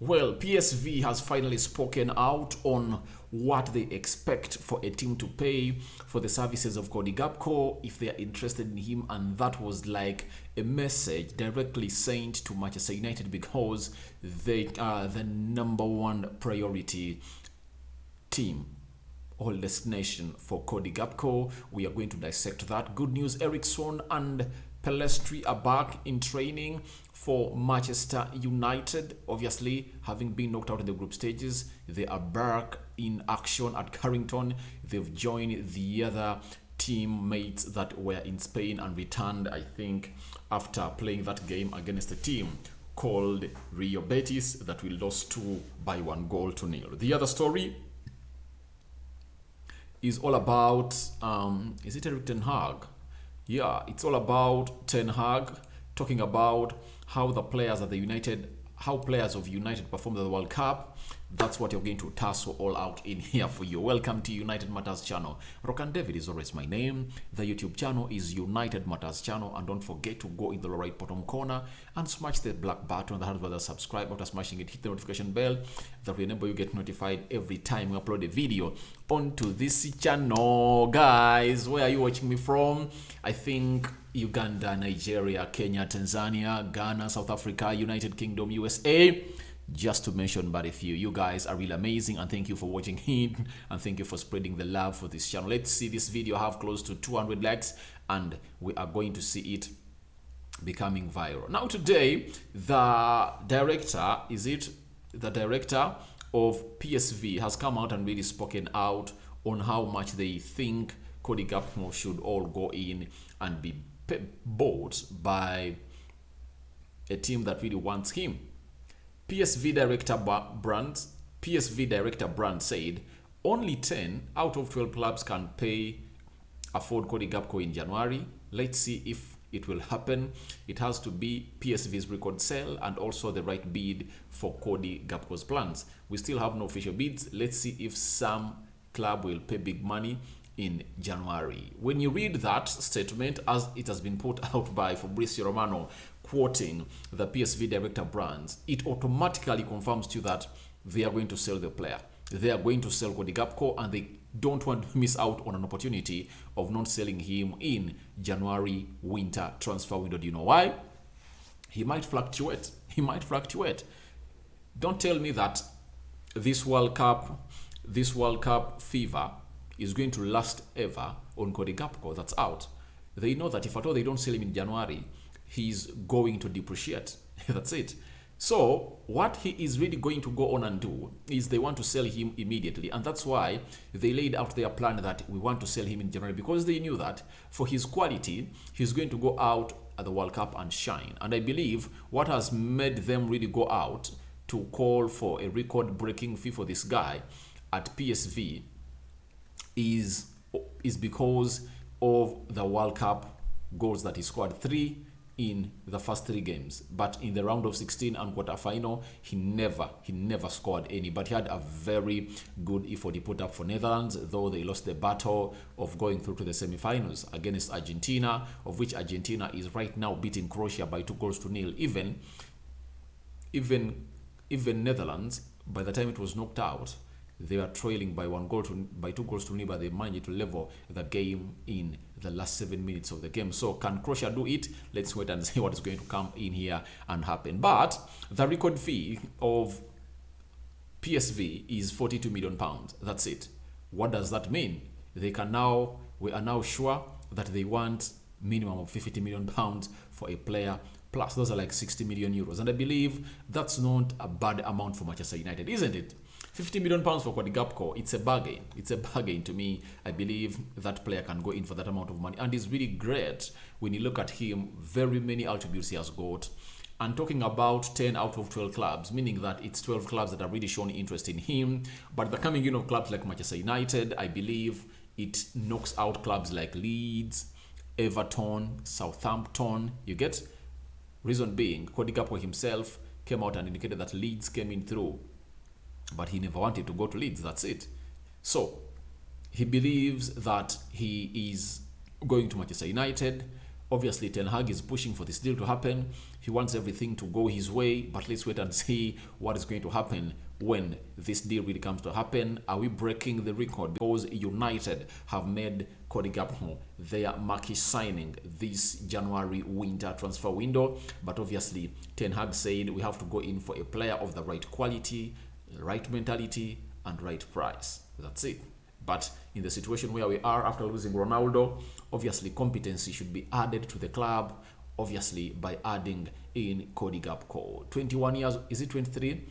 Well, PSV has finally spoken out on what they expect for a team to pay for the services of Cody Gakpo if they are interested in him, and that was like a message directly sent to Manchester United because they are the number one priority team or destination for Cody Gakpo. We are going to dissect that. Good news, Eriksen and Pelestri are back in training for Manchester United. Obviously, having been knocked out in the group stages, they are back in action at Carrington. They've joined the other teammates that were in Spain and returned, I think, after playing that game against a team called Rio Betis that we lost to by 1-0. The other story is all about, is it Erik Ten Hag? Yeah, it's all about Ten Hag talking about how the players at the United, how players of United performed at the World Cup. That's what you're going to tussle all out in here for you. Welcome to United Matters channel. Rokan David is always my name. The YouTube channel is United Matters channel, and don't forget to go in the right bottom corner and smash the black button that has the subscribe. After smashing it, hit the notification bell that will enable you get notified every time we upload a video onto this channel. Guys, where are you watching me from? I think Uganda, Nigeria, Kenya, Tanzania, Ghana, South Africa, United Kingdom, USA, just to mention but a few. You guys are really amazing, and thank you for watching it, and thank you for spreading the love for this channel. Let's see this video have close to 200 likes, and we are going to see it becoming viral. Now today, the director of PSV has come out and really spoken out on how much they think Cody Gakpo should all go in and be bought by a team that really wants him. PSV director Brand said only 10 out of 12 clubs can afford Cody Gakpo in January. Let's see if it will happen. It has to be PSV's record sale and also the right bid for Cody Gakpo's plans. We still have no official bids. Let's see if some club will pay big money in January. When you read that statement, as it has been put out by Fabrizio Romano, quoting the PSV director Brands, it automatically confirms to you that they are going to sell the player. They are going to sell Cody Gakpo, and they don't want to miss out on an opportunity of not selling him in January winter transfer window. Do you know why? He might fluctuate. Don't tell me that this World Cup fever is going to last ever on Cody Gakpo. That's out. They know that if at all they don't sell him in January, he's going to depreciate. That's it. So what he is really going to go on and do is they want to sell him immediately, and that's why they laid out their plan that we want to sell him in January, because they knew that for his quality, he's going to go out at the World Cup and shine. And I believe what has made them really go out to call for a record-breaking fee for this guy at PSV is because of the World Cup goals that he scored, 3 in the first 3 games, but in the round of 16 and quarterfinal he never scored any. But he had a very good effort he put up for Netherlands, though they lost the battle of going through to the semi-finals against Argentina, of which Argentina is right now beating Croatia by 2-0. Even Netherlands, by the time it was knocked out, they were trailing by 2-0, but they managed to level the game in the last 7 minutes of the game. So can Croatia do it? Let's wait and see what is going to come in here and happen. But the record fee of PSV is 42 million pounds. That's it. What does that mean? We are now sure that they want minimum of 50 million pounds for a player. Plus, those are like 60 million euros. And I believe that's not a bad amount for Manchester United, isn't it? 50 million pounds for Cody Gakpo, it's a bargain. It's a bargain to me. I believe that player can go in for that amount of money. And it's really great when you look at him, very many attributes he has got. And talking about 10 out of 12 clubs, meaning that it's 12 clubs that are really showing interest in him. But the coming in of clubs like Manchester United, I believe it knocks out clubs like Leeds, Everton, Southampton. You get? Reason being, Cody Gakpo himself came out and indicated that Leeds came in through, but he never wanted to go to Leeds. That's it. So he believes that he is going to Manchester United, Obviously, Ten Hag is pushing for this deal to happen. He wants everything to go his way, but let's wait and see what is going to happen when this deal really comes to happen. Are we breaking the record? Because United have made Cody Gakpo their marquee signing this January winter transfer window. But obviously, Ten Hag said we have to go in for a player of the right quality, right mentality, and right price. That's it. But in the situation where we are after losing Ronaldo, obviously competency should be added to the club, obviously by adding in Cody Gakpo. 21 years, is it 23?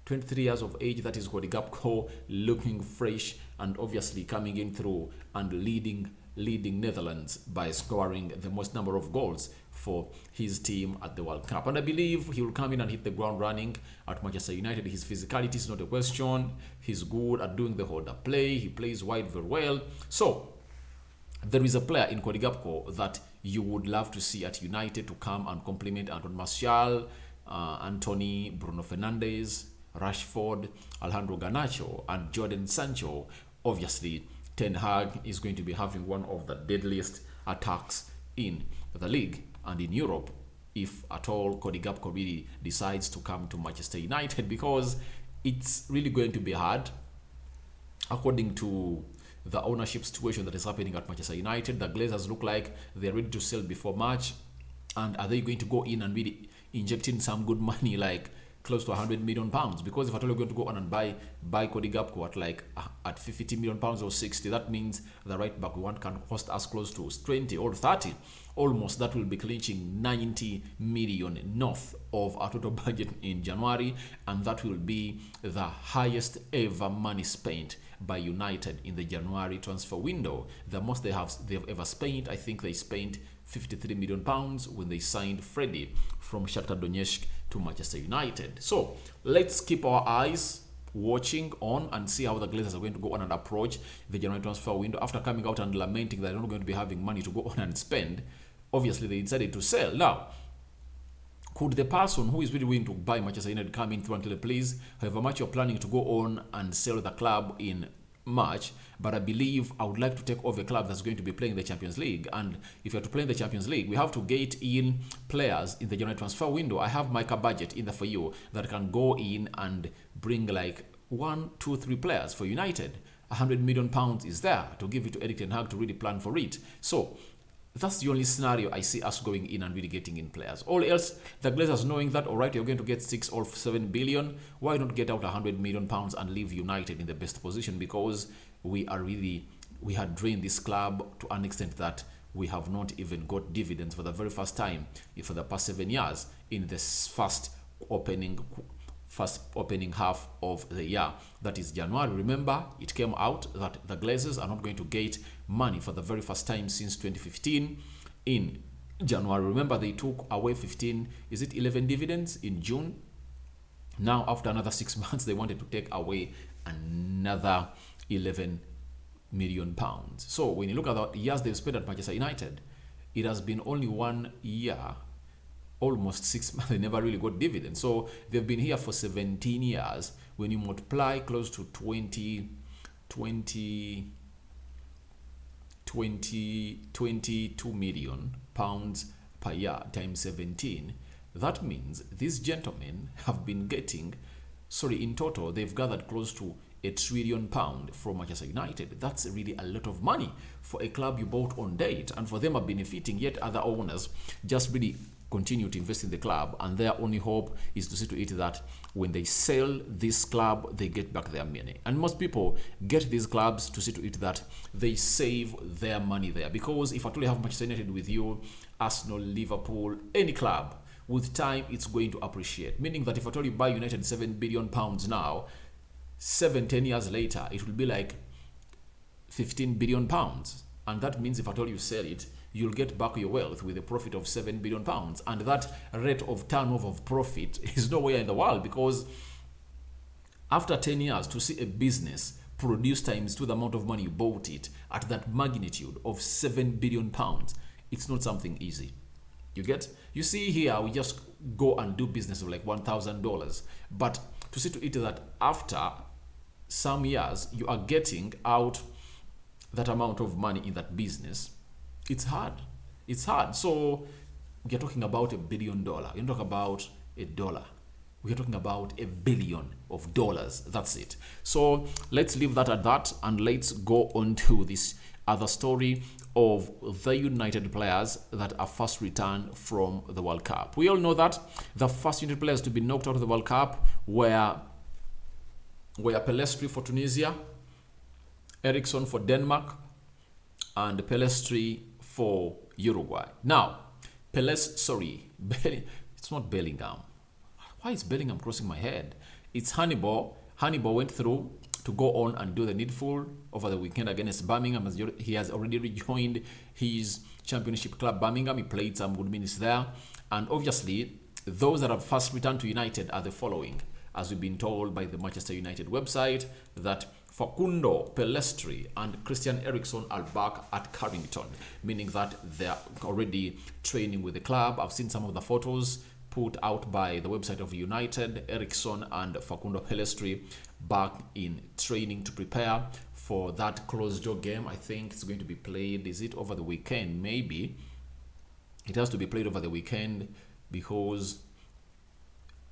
23 years of age, that is Cody Gakpo, looking fresh and obviously coming in through and leading Netherlands by scoring the most number of goals for his team at the World Cup. And I believe he will come in and hit the ground running at Manchester United. His physicality is not a question. He's good at doing the hold-up play. He plays wide very well. So there is a player in Cody Gakpo that you would love to see at United to come and complement Anton Martial, Anthony, Bruno Fernandes, Rashford, Alejandro Garnacho, and Jadon Sancho. Obviously, Ten Hag is going to be having one of the deadliest attacks in the league and in Europe, if at all Cody Gakpo really decides to come to Manchester United, because it's really going to be hard. According to the ownership situation that is happening at Manchester United, the Glazers look like they're ready to sell before March. And are they going to go in and really inject in some good money, like close to 100 million pounds? Because if at all you're going to go on and buy Cody Gakpo at 50 million pounds or 60, that means the right back we want can cost us close to 20 or 30. Almost that will be clinching 90 million north of our total budget in January, and that will be the highest ever money spent by United in the January transfer window. The most they've ever spent, I think they spent 53 million pounds when they signed Freddie from Shakhtar Donetsk to Manchester United. So let's keep our eyes watching on and see how the Glazers are going to go on and approach the January transfer window. After coming out and lamenting that they're not going to be having money to go on and spend, obviously they decided to sell. Now, could the person who is really willing to buy Manchester United come in through and tell, please, however much you're planning to go on and sell the club in March, but I believe I would like to take over a club that's going to be playing the Champions League. And if you're to play in the Champions League, we have to get in players in the January transfer window. I have Micah budget in there for you that can go in and bring like 1, 2, 3 players for United. 100 million pounds is there to give it to Erik ten Hag to really plan for it. So that's the only scenario I see us going in and really getting in players. All else, the Glazers knowing that, all right, you're going to get 6 or 7 billion. Why not get out 100 million pounds and leave United in the best position? Because we had drained this club to an extent that we have not even got dividends for the very first time for the past 7 years in this first opening half of the year, that is January. Remember, it came out that the Glazers are not going to get money for the very first time since 2015 in January. Remember, they took away 11 dividends in June. Now, after another 6 months, they wanted to take away another 11 million pounds. So when you look at the years they've spent at Manchester United, it has been only 1 year, almost 6 months, they never really got dividends. So they've been here for 17 years. When you multiply close to 22 million pounds per year times 17, that means these gentlemen have been getting, in total, they've gathered close to £1 trillion from Manchester United. That's really a lot of money for a club you bought on date, and for them are benefiting, yet other owners just really continue to invest in the club, and their only hope is to see to it that when they sell this club, they get back their money. And most people get these clubs to see to it that they save their money there, because if at all you have Manchester United with you, Arsenal, Liverpool, any club, with time it's going to appreciate. Meaning that if at all you buy United £7 billion now, 7-10 years later, it will be like £15 billion. And that means if at all you sell it, you'll get back your wealth with a profit of £7 billion. And that rate of turnover of profit is nowhere in the world, because after 10 years, to see a business produce times 2 the amount of money you bought it at that magnitude of £7 billion, it's not something easy. You get? You see here, we just go and do business of like $1,000. But to see to it that after some years, you are getting out that amount of money in that business, it's hard. It's hard. So we are talking about $1 billion. You're not talking about a dollar. We are talking about $1 billion. That's it. So let's leave that at that, and let's go on to this other story of the United players that are first returned from the World Cup. We all know that the first United players to be knocked out of the World Cup were Pelestri for Tunisia, Eriksen for Denmark, and Pelestri for Uruguay. Now, it's not Bellingham. Why is Bellingham crossing my head? It's Hannibal. Hannibal went through to go on and do the needful over the weekend against Birmingham. He has already rejoined his championship club, Birmingham. He played some good minutes there. And obviously, those that have first returned to United are the following. As we've been told by the Manchester United website, that Facundo, Pelestri, and Christian Eriksen are back at Carrington, meaning that they're already training with the club. I've seen some of the photos put out by the website of United. Eriksen and Facundo Pelestri back in training to prepare for that closed-door game. I think it's going to be played, is it over the weekend? Maybe. It has to be played over the weekend because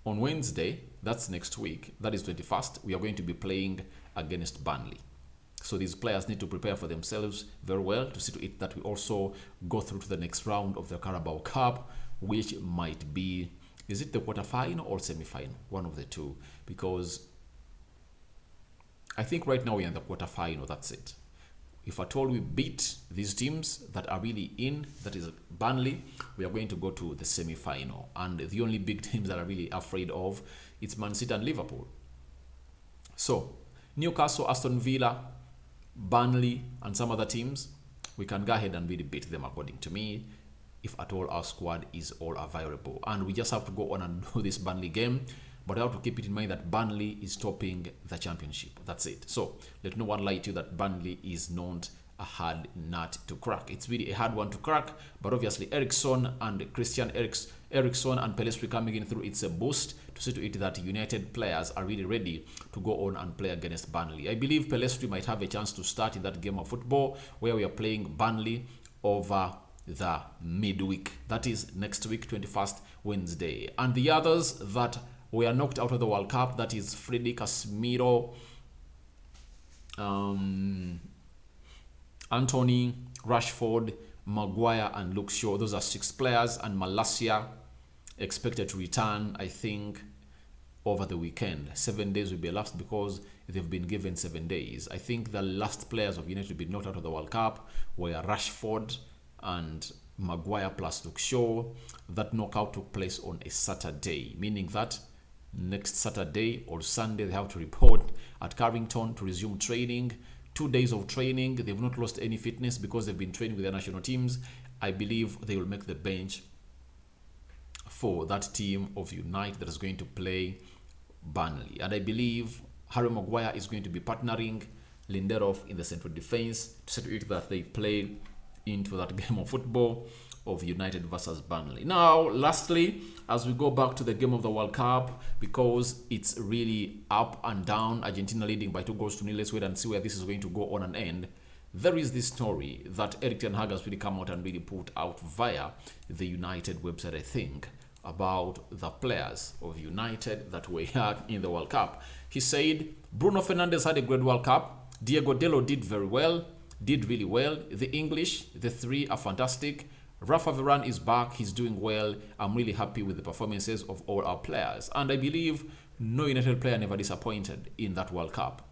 on Wednesday, that's next week, that is 21st, we are going to be playing against Burnley. So these players need to prepare for themselves very well to see to it that we also go through to the next round of the Carabao Cup, which might be, is it the quarterfinal or semi-final? One of the two. Because I think right now we're in the quarterfinal, that's it. If at all we beat these teams that are really in, that is Burnley, we are going to go to the semi-final. And the only big teams that are really afraid of, it's Man City and Liverpool. So, Newcastle, Aston Villa, Burnley, and some other teams, we can go ahead and really beat them according to me, if at all our squad is all available. And we just have to go on and do this Burnley game. But I have to keep it in mind that Burnley is topping the championship. That's it. So let no one lie to you that Burnley is not a hard nut to crack. It's really a hard one to crack. But obviously Eriksen and Christian Eriksen and Pelestri coming in through, it's a boost to see to it that United players are really ready to go on and play against Burnley. I believe Pelestri might have a chance to start in that game of football where we are playing Burnley over the midweek. That is next week, 21st Wednesday. And the others that we are knocked out of the World Cup, that is Freddy, Casemiro, Anthony, Rashford, Maguire, and Luke Shaw. Those are 6 players, and Malacia expected to return, I think, over the weekend. 7 days will be elapsed because they've been given 7 days. I think the last players of United to be knocked out of the World Cup were Rashford and Maguire plus Luke Shaw. That knockout took place on a Saturday, meaning that next Saturday or Sunday they have to report at Carrington to resume training. 2 days of training. They've not lost any fitness because they've been training with their national teams. I believe they will make the bench for that team of United that is going to play Burnley. And I believe Harry Maguire is going to be partnering Lindelof in the central defense to see to it that they play into that game of football of United versus Burnley. Now, lastly, as we go back to the game of the World Cup, because it's really up and down, Argentina leading by 2-0. Let's wait and see where this is going to go on and end. There is this story that Erik ten Hag has really come out and really put out via the United website, I think, about the players of United that were in the World Cup. He said, Bruno Fernandes had a great World Cup. Diego Delo did very well, did really well. The English, the 3 are fantastic. Rafa Varane is back. He's doing well. I'm really happy with the performances of all our players. And I believe no United player never disappointed in that World Cup.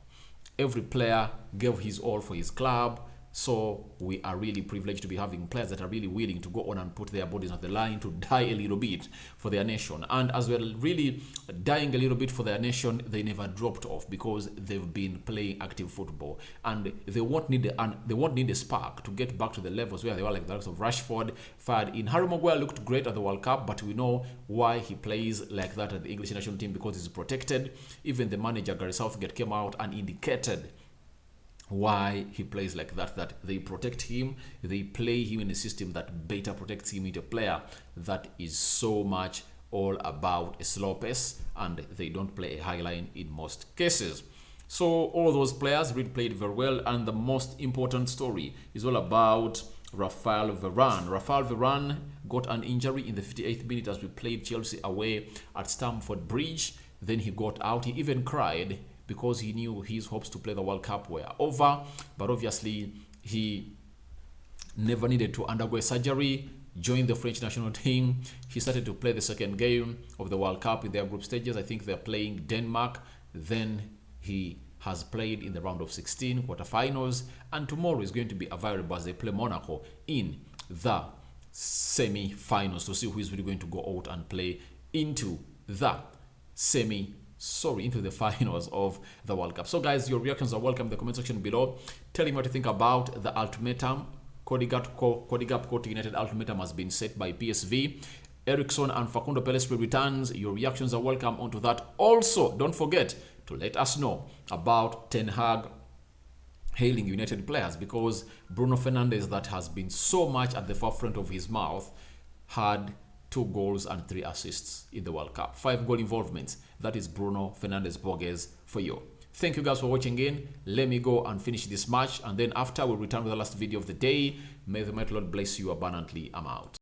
Every player gave his all for his club. So we are really privileged to be having players that are really willing to go on and put their bodies on the line to die a little bit for their nation. And as we're really dying a little bit for their nation, they never dropped off because they've been playing active football. And they won't need a spark to get back to the levels where they were, like the likes of Rashford fired in. Harry Maguire looked great at the World Cup, but we know why he plays like that at the English national team, because he's protected. Even the manager, Gary Southgate, came out and indicated why he plays like that, that they protect him, they play him in a system that better protects him into a player that is so much all about a slow pace, and they don't play a high line in most cases. So all those players really played very well, and the most important story is all about Rafael Varane. Rafael Varane got an injury in the 58th minute as we played Chelsea away at Stamford Bridge. Then he got out. He even cried because he knew his hopes to play the World Cup were over. But obviously, he never needed to undergo a surgery. Joined the French national team. He started to play the second game of the World Cup in their group stages. I think they're playing Denmark. Then he has played in the round of 16 quarterfinals, and tomorrow is going to be available as they play Monaco in the semi-finals to see who is really going to go out and play into the into the finals of the World Cup. So guys, your reactions are welcome in the comment section below. Tell me what you think about the ultimatum. Cody Gakpo to United ultimatum has been set by PSV. Eriksen and Facundo Pellistri returns. Your reactions are welcome onto that. Also, don't forget to let us know about Ten Hag hailing United players, because Bruno Fernandes, that has been so much at the forefront of his mouth, had 2 goals and 3 assists in the World Cup. 5 goal involvements. That is Bruno Fernandes Borges for you. Thank you guys for watching in. Let me go and finish this match, and then after we'll return with the last video of the day. May the mighty Lord bless you abundantly. I'm out.